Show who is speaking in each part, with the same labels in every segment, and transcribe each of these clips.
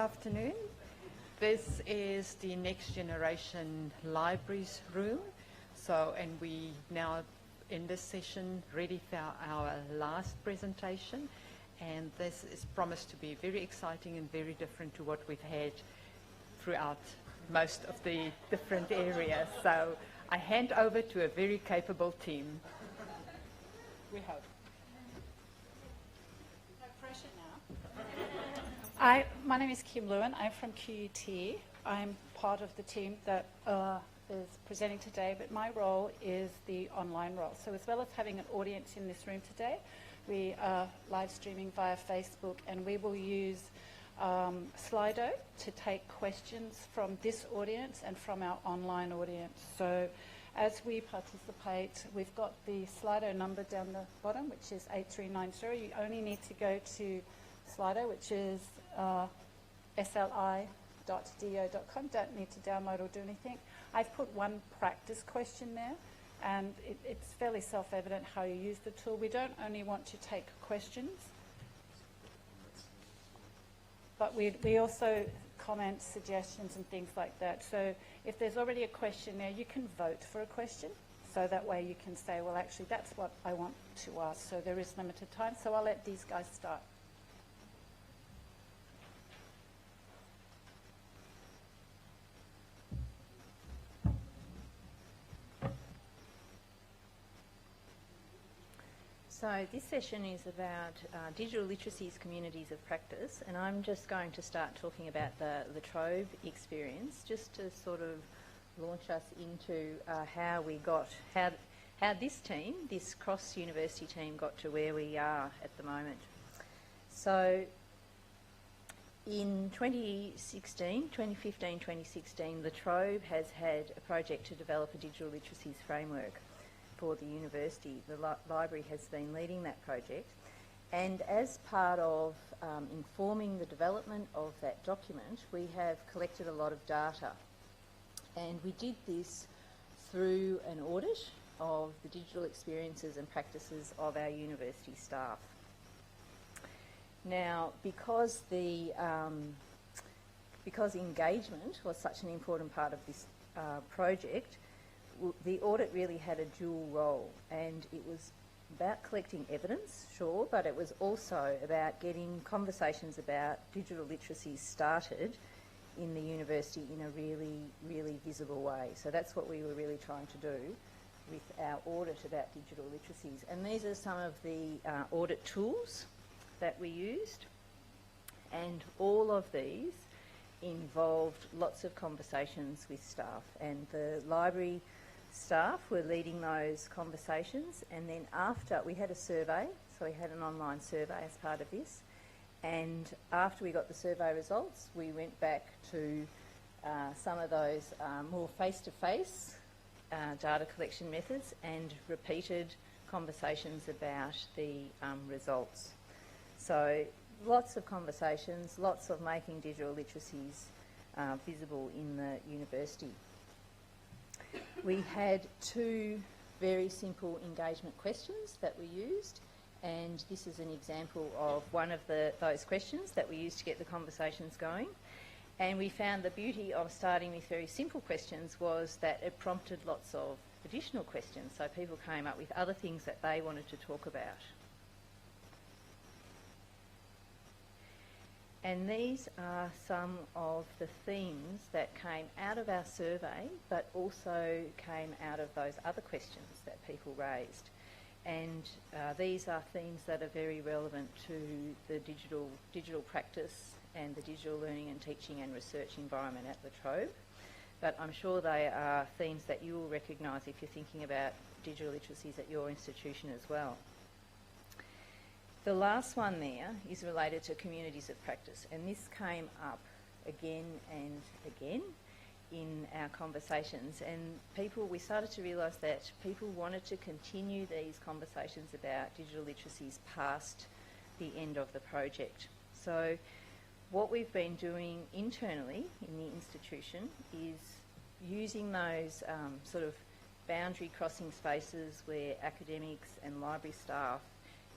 Speaker 1: afternoon. This is the Next Generation Libraries room. And we now, in this session, ready for our last presentation. And this is promised to be very exciting and very different to what we've had throughout most of the different areas. So I hand over to a very capable team. We hope.
Speaker 2: No pressure now. My name is Kim Lewin. I'm from QUT. I'm part of the team that is presenting today, but my role is the online role. So as well as having an audience in this room today, we are live streaming via Facebook, and we will use Slido to take questions from this audience and from our online audience. So as we participate, we've got the Slido number down the bottom, which is 8390. You only need to go to Slido, which is sli.do.com. Don't need to download or do anything. I've put one practice question there, and it's fairly self-evident how you use the tool. We don't only want to take questions, but we also comment, suggestions and things like that. So if there's already a question there, you can vote for a question. So that way you can say, well, actually, that's what I want to ask. So there is limited time. So I'll let these guys start.
Speaker 3: So this session is about digital literacies, communities of practice, and I'm just going to start talking about the Latrobe experience, just to sort of launch us into how this team, this cross-university team, got to where we are at the moment. So in 2015-2016, Latrobe has had a project to develop a digital literacies framework for the university. The library has been leading that project, and as part of informing the development of that document, we have collected a lot of data, and we did this through an audit of the digital experiences and practices of our university staff. Now, because engagement was such an important part of this project, the audit really had a dual role, and it was about collecting evidence, sure, but it was also about getting conversations about digital literacy started in the university in a really, really visible way. So that's what we were really trying to do with our audit about digital literacies. And these are some of the audit tools that we used, and all of these involved lots of conversations with staff, and the library staff were leading those conversations. And then after, we had a survey, so we had an online survey as part of this, and after we got the survey results, we went back to some of those more face-to-face data collection methods and repeated conversations about the results. So lots of conversations, lots of making digital literacies visible in the university. We had two very simple engagement questions that we used, and this is an example of one of those questions that we used to get the conversations going. And we found the beauty of starting with very simple questions was that it prompted lots of additional questions, so people came up with other things that they wanted to talk about. And these are some of the themes that came out of our survey, but also came out of those other questions that people raised. And these are themes that are very relevant to the digital practice and the digital learning and teaching and research environment at Latrobe. But I'm sure they are themes that you will recognise if you're thinking about digital literacies at your institution as well. The last one there is related to communities of practice, and this came up again and again in our conversations, and we started to realise that people wanted to continue these conversations about digital literacies past the end of the project. So what we've been doing internally in the institution is using those sort of boundary crossing spaces where academics and library staff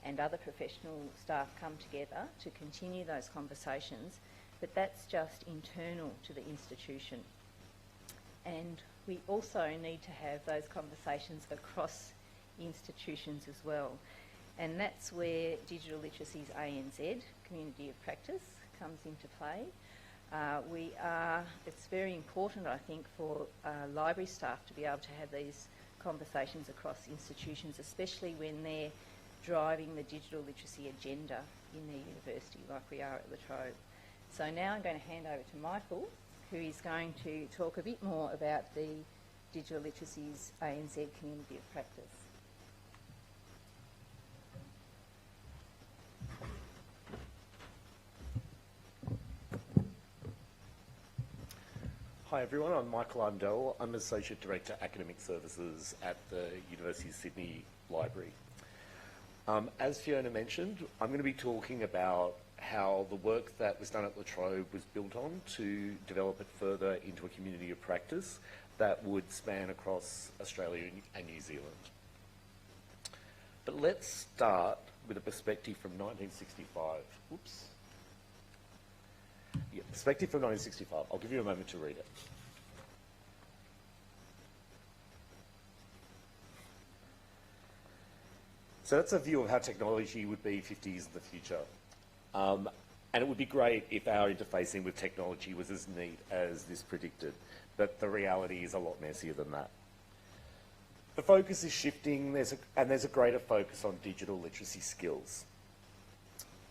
Speaker 3: and other professional staff come together to continue those conversations. but that's just internal to the institution. And we also need to have those conversations across institutions as well. And that's where Digital Literacy's ANZ, Community of Practice, comes into play. It's very important, I think, for library staff to be able to have these conversations across institutions, especially when they're driving the digital literacy agenda in their university, like we are at La Trobe. So now I'm going to hand over to Micheal, who is going to talk a bit more about the Digital Literacy's ANZ Community of Practice.
Speaker 4: Hi everyone, I'm Micheal Arndell. I'm Associate Director Academic Services at the University of Sydney Library. As Fiona mentioned, I'm going to be talking about how the work that was done at La Trobe was built on to develop it further into a community of practice that would span across Australia and New Zealand. But let's start with a perspective from 1965. Oops. Yeah, perspective from 1965. I'll give you a moment to read it. So that's a view of how technology would be 50 years in the future. And it would be great if our interfacing with technology was as neat as this predicted, but the reality is a lot messier than that. The focus is shifting, and there's a greater focus on digital literacy skills.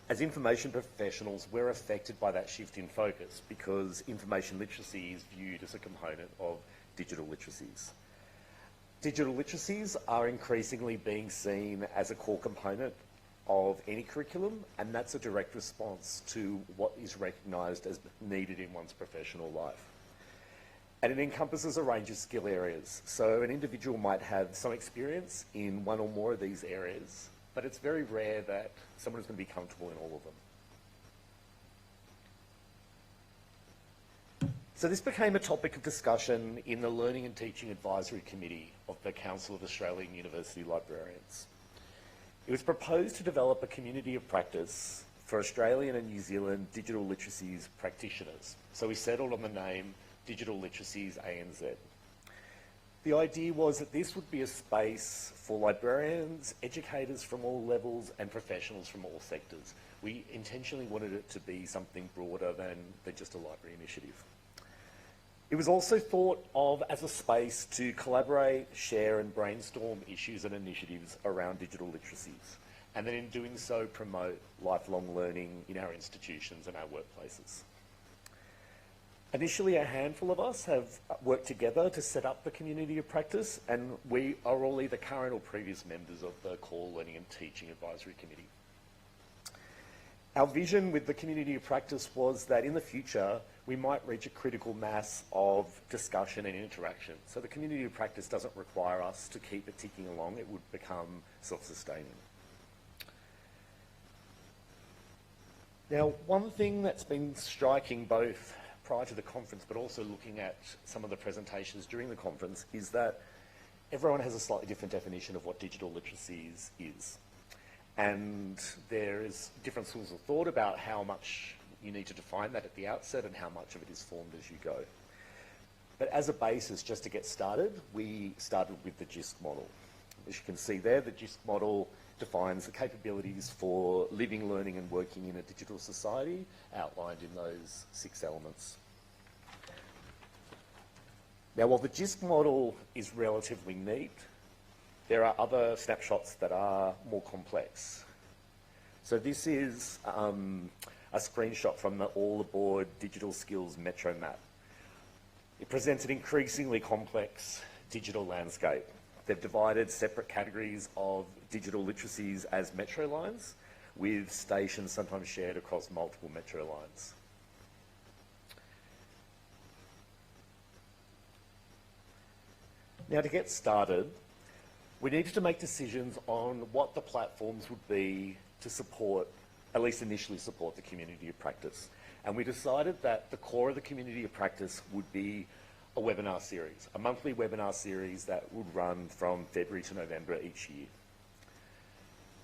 Speaker 4: As information professionals, we're affected by that shift in focus because information literacy is viewed as a component of digital literacies. Digital literacies are increasingly being seen as a core component of any curriculum, and that's a direct response to what is recognised as needed in one's professional life. And it encompasses a range of skill areas. So an individual might have some experience in one or more of these areas, but it's very rare that someone is going to be comfortable in all of them. So this became a topic of discussion in the Learning and Teaching Advisory Committee of the Council of Australian University Librarians. It was proposed to develop a community of practice for Australian and New Zealand digital literacies practitioners. So we settled on the name Digital Literacies ANZ. The idea was that this would be a space for librarians, educators from all levels and professionals from all sectors. We intentionally wanted it to be something broader than just a library initiative. It was also thought of as a space to collaborate, share and brainstorm issues and initiatives around digital literacies, and then in doing so promote lifelong learning in our institutions and our workplaces. Initially, a handful of us have worked together to set up the community of practice, and we are all either current or previous members of the Core Learning and Teaching Advisory Committee. Our vision with the community of practice was that in the future, we might reach a critical mass of discussion and interaction. So the community of practice doesn't require us to keep it ticking along, it would become self-sustaining. Now, one thing that's been striking both prior to the conference, but also looking at some of the presentations during the conference, is that everyone has a slightly different definition of what digital literacies is. And there is different schools of thought about how much you need to define that at the outset and how much of it is formed as you go. But as a basis, just to get started, we started with the GISC model. As you can see there, the GISC model defines the capabilities for living, learning and working in a digital society outlined in those 6 elements. Now, while the GISC model is relatively neat, there are other snapshots that are more complex. So this is a screenshot from the All Aboard Digital Skills Metro Map. It presents an increasingly complex digital landscape. They've divided separate categories of digital literacies as metro lines, with stations sometimes shared across multiple metro lines. Now, to get started, we needed to make decisions on what the platforms would be to support, at least initially support, the community of practice. And we decided that the core of the community of practice would be a webinar series, a monthly webinar series that would run from February to November each year.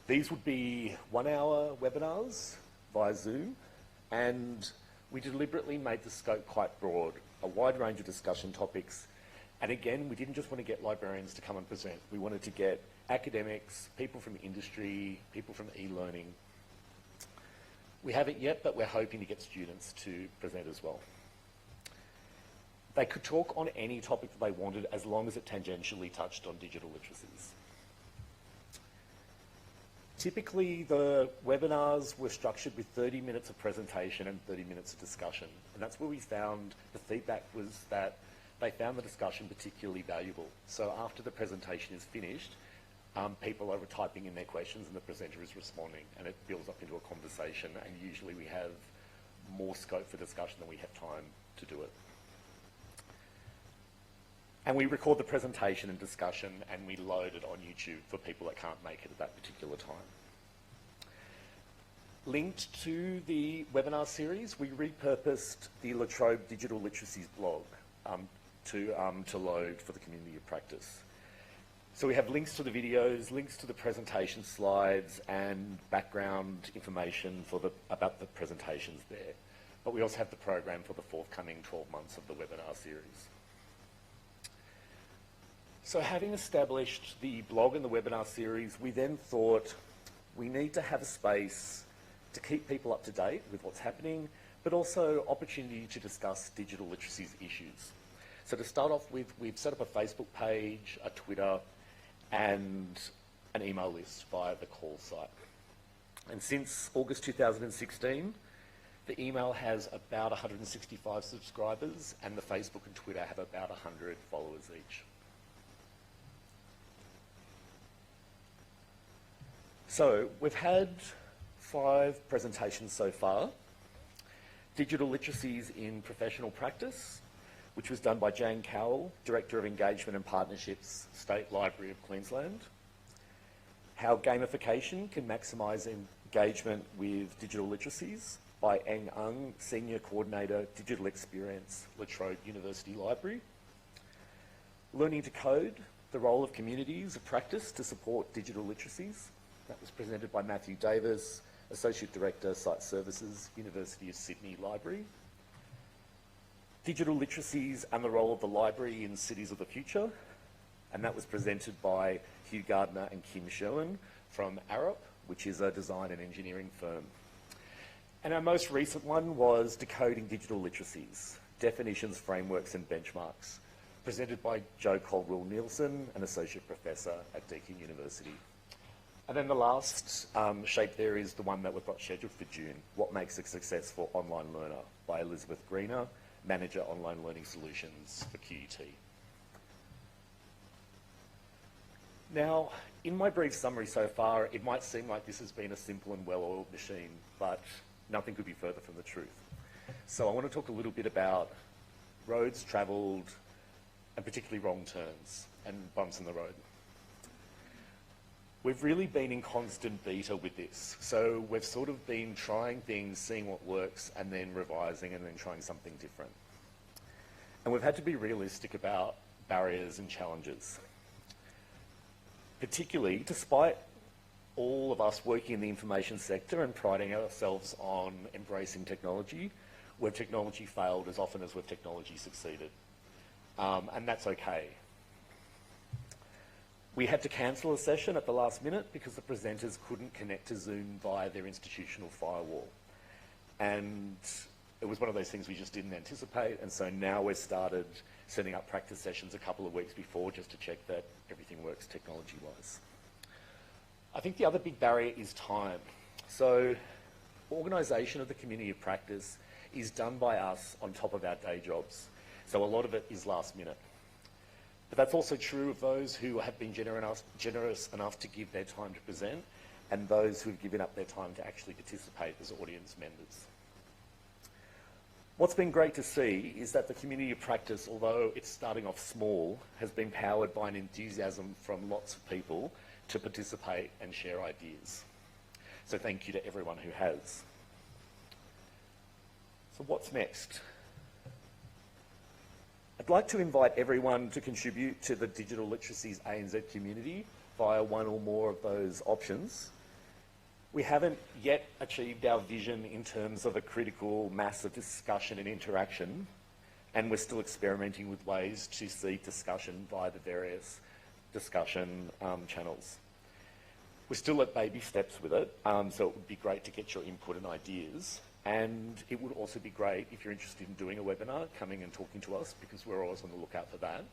Speaker 4: These would be 1-hour webinars via Zoom, and We deliberately made the scope quite broad, a wide range of discussion topics, and again, we didn't just want to get librarians to come and present. We wanted to get academics, people from industry, people from e-learning. We haven't yet, but we're hoping to get students to present as well. They could talk on any topic that they wanted as long as it tangentially touched on digital literacies. Typically, the webinars were structured with 30 minutes of presentation and 30 minutes of discussion. And that's where we found the feedback was that they found the discussion particularly valuable. So after the presentation is finished, people are typing in their questions and the presenter is responding, and it builds up into a conversation, and usually we have more scope for discussion than we have time to do it. And we record the presentation and discussion, and we load it on YouTube for people that can't make it at that particular time. Linked to the webinar series, we repurposed the La Trobe Digital Literacies blog to load for the community of practice. So we have links to the videos, links to the presentation slides, and background information for about the presentations there. But we also have the program for the forthcoming 12 months of the webinar series. So having established the blog and the webinar series, we then thought we need to have a space to keep people up to date with what's happening, but also opportunity to discuss digital literacies issues. So to start off with, we've set up a Facebook page, a Twitter, and an email list via the call site. And since August 2016, the email has about 165 subscribers, and the Facebook and Twitter have about 100 followers each. So we've had 5 presentations so far. Digital Literacies in Professional Practice, which was done by Jane Cowell, Director of Engagement and Partnerships, State Library of Queensland. How Gamification Can Maximise Engagement with Digital Literacies by Eng Ung, Senior Coordinator, Digital Experience, La Trobe University Library. Learning to Code, the Role of Communities of Practice to Support Digital Literacies. That was presented by Matthew Davis, Associate Director, Site Services, University of Sydney Library. Digital Literacies and the Role of the Library in Cities of the Future, and that was presented by Hugh Gardner and Kim Sherwin from Arup, which is a design and engineering firm. And our most recent one was Decoding Digital Literacies, Definitions, Frameworks and Benchmarks, presented by Joe Caldwell-Nielsen, an Associate Professor at Deakin University. And then the last shape there is the one that we've got scheduled for June, What Makes a Successful Online Learner by Elizabeth Greener, Manager Online Learning Solutions for QUT. Now, in my brief summary so far, it might seem like this has been a simple and well-oiled machine, but nothing could be further from the truth. So I want to talk a little bit about roads travelled, and particularly wrong turns and bumps in the road. We've really been in constant beta with this. So we've sort of been trying things, seeing what works, and then revising, and then trying something different. And we've had to be realistic about barriers and challenges. Particularly, despite all of us working in the information sector and priding ourselves on embracing technology, where technology failed as often as where technology succeeded. And that's okay. We had to cancel a session at the last minute because the presenters couldn't connect to Zoom via their institutional firewall. And it was one of those things we just didn't anticipate, and so now we've started setting up practice sessions a couple of weeks before just to check that everything works technology-wise. I think the other big barrier is time. So organisation of the community of practice is done by us on top of our day jobs. So a lot of it is last minute. But that's also true of those who have been generous enough to give their time to present, and those who have given up their time to actually participate as audience members. What's been great to see is that the community of practice, although it's starting off small, has been powered by an enthusiasm from lots of people to participate and share ideas. So thank you to everyone who has. So what's next? I'd like to invite everyone to contribute to the Digital Literacies ANZ community via one or more of those options. We haven't yet achieved our vision in terms of a critical mass of discussion and interaction, and we're still experimenting with ways to seed discussion via the various discussion channels. We're still at baby steps with it, so it would be great to get your input and ideas. And it would also be great if you're interested in doing a webinar, coming and talking to us, because we're always on the lookout for that.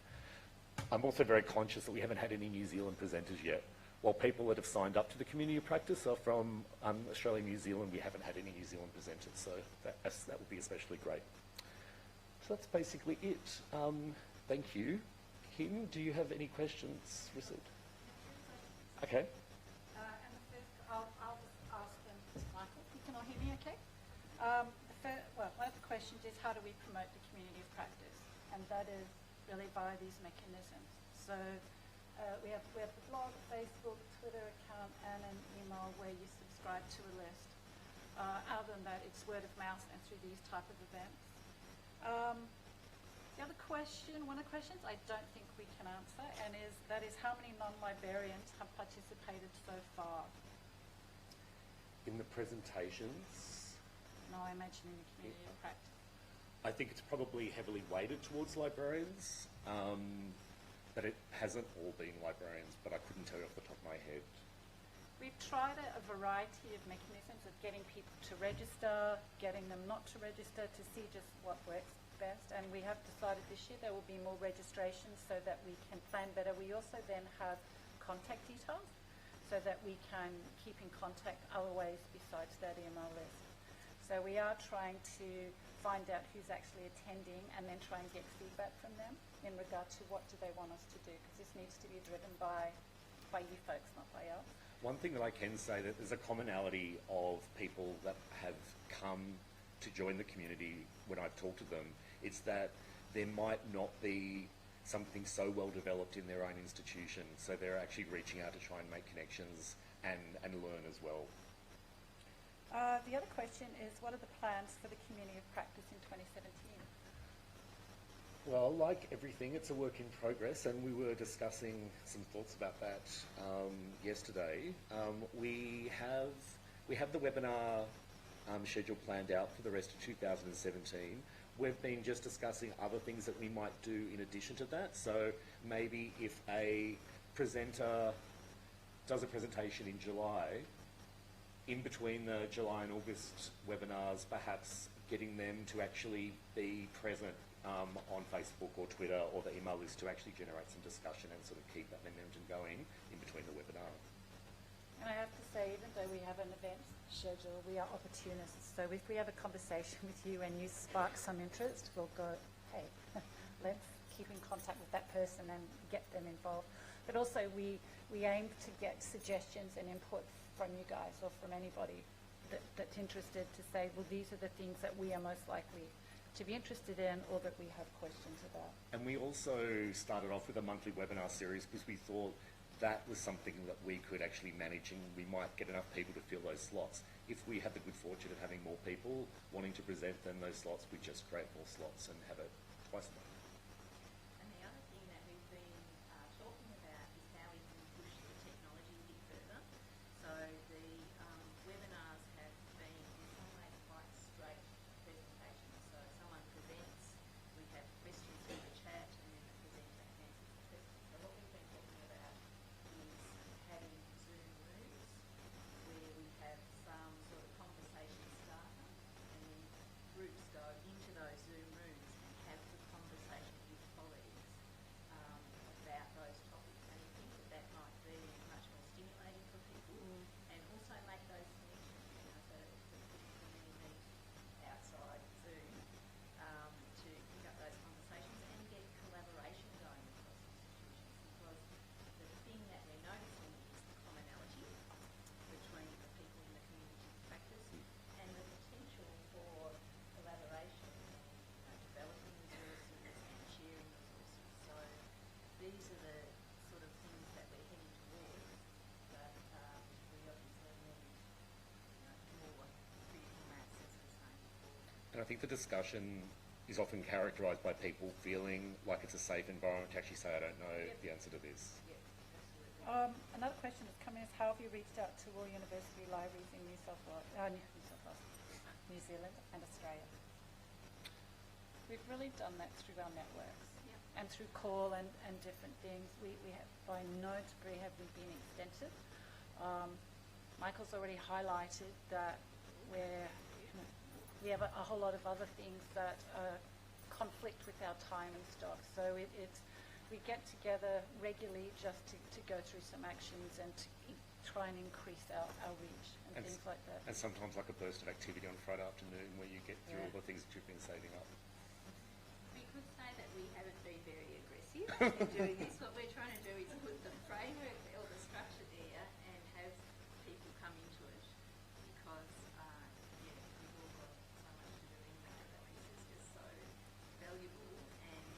Speaker 4: I'm also very conscious that we haven't had any New Zealand presenters yet. While people that have signed up to the community of practice are from Australia and New Zealand, we haven't had any New Zealand presenters, so that would be especially great. So that's basically it. Thank you. Kim, do you have any questions received? Okay.
Speaker 2: And the first, I'll just ask them to Michael. You can all hear me okay? One of the questions is how do we promote the community of practice? And that is really via these mechanisms. So we have the blog, Facebook, Twitter account, and an email where you subscribe to a list. Other than that, it's word of mouth and through these type of events. The other question, one of the questions I don't think we can answer, and that is how many non-librarians have participated so far?
Speaker 4: In the presentations?
Speaker 2: No, I imagine in the community of practice.
Speaker 4: I think it's probably heavily weighted towards librarians, but it hasn't all been librarians, but I couldn't tell you off the top of my head.
Speaker 2: We've tried a variety of mechanisms of getting people to register, getting them not to register, to see just what works best. And we have decided this year there will be more registrations so that we can plan better. We also then have contact details so that we can keep in contact other ways besides that email list. So we are trying to find out who's actually attending and then try and get feedback from them in regard to what do they want us to do, because this needs to be driven by you folks, not by us.
Speaker 4: One thing that I can say that there's a commonality of people that have come to join the community when I've talked to them. It's that there might not be something so well developed in their own institution, so they're actually reaching out to try and make connections and learn as well.
Speaker 2: The other question is, what are the plans for the community of practice in 2017?
Speaker 4: Well, like everything, it's a work in progress, and we were discussing some thoughts about that yesterday. We have the webinar schedule planned out for the rest of 2017. We've been just discussing other things that we might do in addition to that. So maybe if a presenter does a presentation in July, in between the July and August webinars, perhaps getting them to actually be present on Facebook or Twitter or the email list to actually generate some discussion and sort of keep that momentum going in between the webinar.
Speaker 2: And I have to say, even though we have an event schedule, we are opportunists. So if we have a conversation with you and you spark some interest, we'll go, hey, let's keep in contact with that person and get them involved. But also we aim to get suggestions and input from you guys or from anybody that's interested to say, well, these are the things that we are most likely to be interested in or that we have questions about.
Speaker 4: And we also started off with a monthly webinar series because we thought that was something that we could actually manage and we might get enough people to fill those slots. If we have the good fortune of having more people wanting to present than those slots, we just create more slots and have it twice a month.
Speaker 5: And the other thing that we've been talking about is how we can push the technology a bit further. So the webinars have been in some ways quite straight presentations. So someone presents, we have questions in the chat, and then the presenter answers the questions. So what we've been talking about is having Zoom rooms where we have some sort of conversation starter, and then groups go into those Zoom rooms and have the conversation with colleagues about those topics. And I think that might be much more stimulating for people and also make those connections, so that people can really meet outside Zoom to pick up those conversations and get collaboration going across institutions, because the thing that we're noticing is the commonality between the people in the community of practice and the potential for collaboration and developing resources and sharing resources. So these are the sort of things that we're heading towards, but we obviously need more critical mass, as we're saying before.
Speaker 4: And I think the discussion is often characterised by people feeling like it's a safe environment to actually say, I don't know the answer to this.
Speaker 5: Yeah, absolutely.
Speaker 2: Another question that's come in is how have you reached out to all university libraries in New Zealand and Australia? We've really done that through our networks and through call and different things. We have, by no degree have we been extensive. Michael's already highlighted that we have a whole lot of other things that conflict with our time and stuff. So we get together regularly just to go through some actions and to try and increase our reach and things like that.
Speaker 4: And sometimes like a burst of activity on Friday afternoon where you get through all the things that you've been saving up.
Speaker 5: We could say that we haven't been very aggressive in doing this. What we're trying to do is put the framework or the structure there and have people come into it because, we've all got so much to do anyway, but this is just so valuable and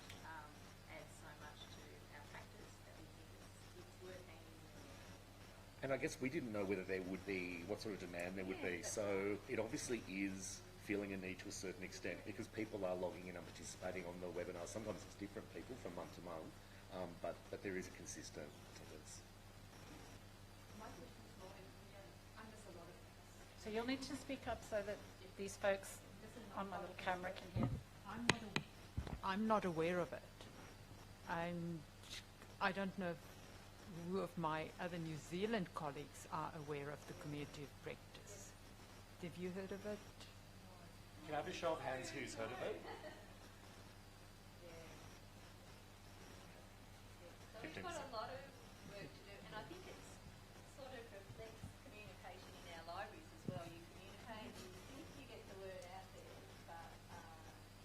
Speaker 5: adds so much to our practice that we think it's worth hanging in there.
Speaker 4: And I guess we didn't know whether there would be, what sort of demand there would be. So it obviously is feeling a need to a certain extent because people are logging in and participating on the webinar. Sometimes it's different people from month to month, but there is a consistent attendance.
Speaker 5: My question is more, I miss a lot of this.
Speaker 2: So you'll need to speak up so that these folks on my little camera can hear.
Speaker 1: I'm not aware of it. I don't know who of my other New Zealand colleagues are aware of the community of practice. Have you heard of it?
Speaker 4: Can I have a show of hands who's heard of it?
Speaker 5: So we've got a lot of work to do, and I think it's sort of reflects communication in our libraries as well. You communicate, you think you get the word out there, but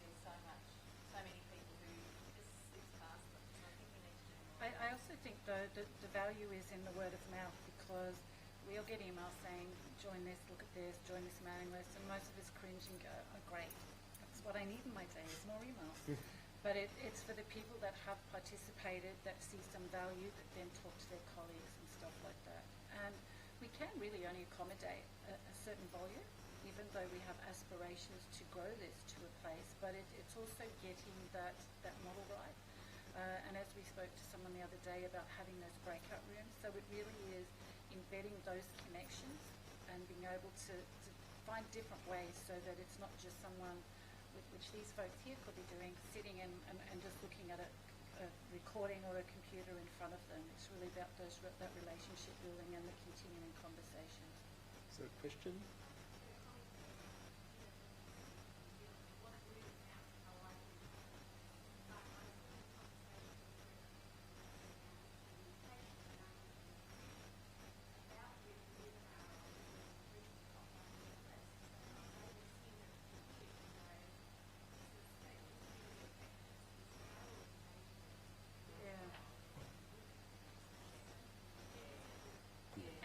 Speaker 5: there's so many people who just slips past them. So I think we need to do more.
Speaker 2: I also think, though, that the value is in the word of mouth because we'll get emails saying, join this, look at this, join this mailing list, and most of us cringe and go, oh, great. That's what I need in my day is more emails. But it's for the people that have participated, that see some value, that then talk to their colleagues and stuff like that. And we can really only accommodate a certain volume, even though we have aspirations to grow this to a place, but it's also getting that model right. And as we spoke to someone the other day about having those breakout rooms, so it really is embedding those connections and being able to find different ways so that it's not just someone, which these folks here could be doing, sitting and just looking at a recording or a computer in front of them. It's really about that relationship building and the continuing conversations.
Speaker 4: So, question?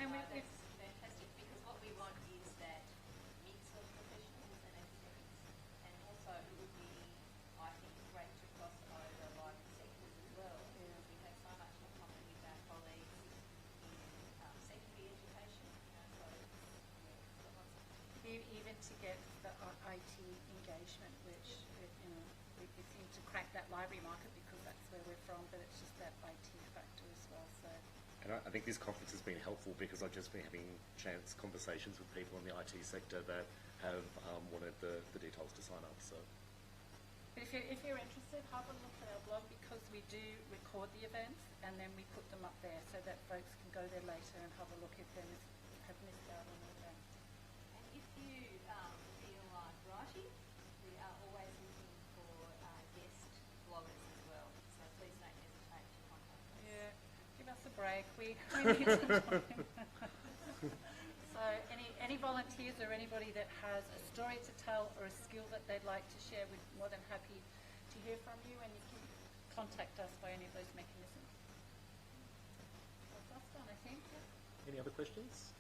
Speaker 2: And
Speaker 5: That's fantastic because what we want is that mix of professionals and academics, and also it would be, I think, great to cross over like sectors as well. Because we have so much in common with our colleagues in secondary education. So lots of
Speaker 2: even to get the IT engagement, which we seem to crack that library market because that's where we're from, but it's just that IT factor as well. So.
Speaker 4: And I think this conference has been helpful because I've just been having chance conversations with people in the IT sector that have wanted the details to sign up. So,
Speaker 2: but if you're interested, have a look at our blog because we do record the events and then we put them up there so that folks can go there later and have a look at them if you have missed out on an event.
Speaker 5: And if you feel like writing, we are always looking for guest bloggers as well. So please don't hesitate to contact us.
Speaker 2: Yeah, give us a break. We need some time. So any volunteers or anybody that has a story to tell or a skill that they'd like to share, we're more than happy to hear from you, and you can contact us by any of those mechanisms. That's us done, I think.
Speaker 4: any other questions?